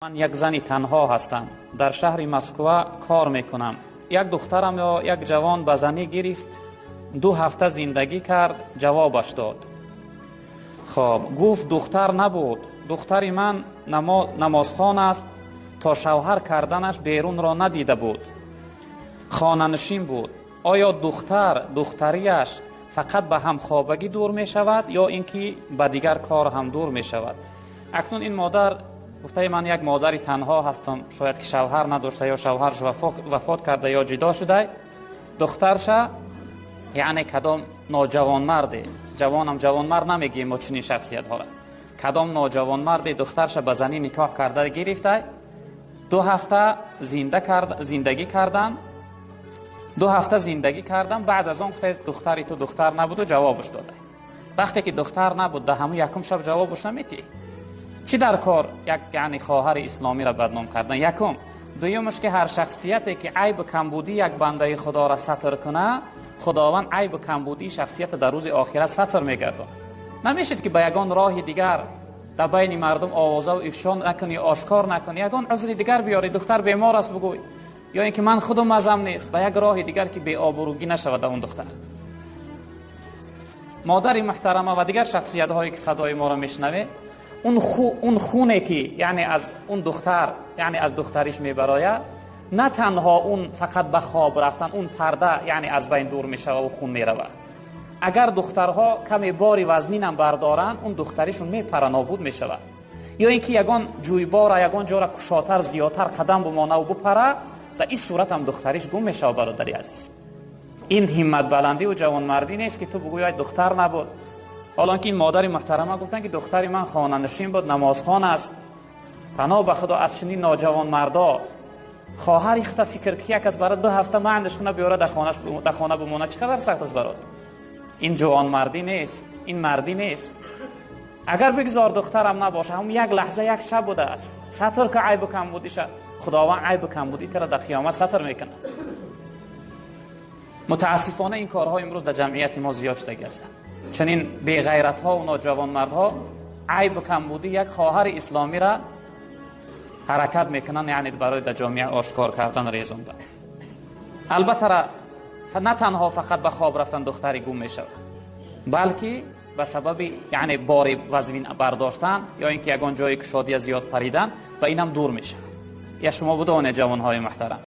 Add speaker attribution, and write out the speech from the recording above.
Speaker 1: من یک زنی تنها هستم. در شهر مسکو کار میکنم. یک دخترم یا یک جوان به زنی گرفت. 2 هفته زندگی کرد. جوابش داد. خب گفت دختر نبود. دختری من نمازخوان است. تا شوهر کردنش بیرون را ندیده بود. خانه نشین بود. آیا دختریش فقط به همخوابگی دور می شود یا اینکه به دیگر کار هم دور می شود؟ اکنون این مادر گفته من یک مادری تنها هستم، شاید که شوهر نداشته یا شوهرش وفات کرده یا جدا شده. دخترش یعنی کدام نوجوان مرده، جوانم جوان مرد نمیگیم ما چنین شخصیت ها را، کدام نوجوان مرده دخترش به زنی نکاح کرده گرفته. 2 هفته زندگی کردن. 2 هفته زندگی کردم. بعد از اون گفته دختری تو دختر نبود و جوابش داده. وقتی که دختر نبود ده همون یکم شب جوابش نمیدی. چی در کار یک یعنی خواهر اسلامی را بدنام کردن؟ یکم. دویمش که هر شخصیتی که عیب و کمبودی یک بنده خدا را ستر کنه، خداوند عیب و کمبودی شخصیت در روز آخرت ستر میگردد. نمیشد که به یگان راه دیگر در بین مردم آوازه و افشا نکنی، آشکار نکنی، یگان عذر دیگر بیاری، دختر بیمار است بگوی، یا اینکه من خودم مزم نیست، به یک راه دیگر که بی آبروگی نشود اون دختر. مادر محترمه و دیگر شخصیت هایی که صدای ما را میشنوه، اون خونه که یعنی از اون دختر یعنی از دختریش میبراید، نه تنها اون فقط به خواب رفتن، اون پرده یعنی از بین دور میشه و خون میرود. اگر دخترها کمی باری وزنین هم بردارن، اون دختریشون میپره، نابود میشود. یا اینکه یگان جویبار یگان جا را کشاتر زیادتر قدم بمانه و بپره، در این صورت هم دختریش گم میشه. برادری عزیز، این همت بلندی و جوانمردی نیست که تو بگوی دختر نبود. حالا که این مادر محترمه گفتن که دختری من خانه نشین بود، نمازخوان است، پناه به خدا از چنین نوجوان مردا خواهر اخت فکر که یک از برای 2 هفته مندش کنه بیاره در خانه بمونه، چقدر سخت است برات. این جوان مردی نیست، این مردی نیست. اگر بگذار دخترم نباشه، هم یک لحظه یک شب بوده است، ستر که عیب و کمبودیشه، خداوند عیب و کمبودی تر در قیامت ستر میکنه. متاسفانه این کارها امروز در جمعیت ما زیاد شده است. چنین بی غیرت ها و نوجوان مردها عیب و کمبودی یک خواهر اسلامی را حرکت میکنن، یعنی برای در جامعه آشکار کردن ریزوندن. البته نه تنها فقط به خواب رفتن دختری گم میشه، بلکه به سبب یعنی بار وزن برداشتن یا اینکه یگان جایی که شادی زیاد پریدن و اینم دور میشه. یا شما بدون جوان های محترم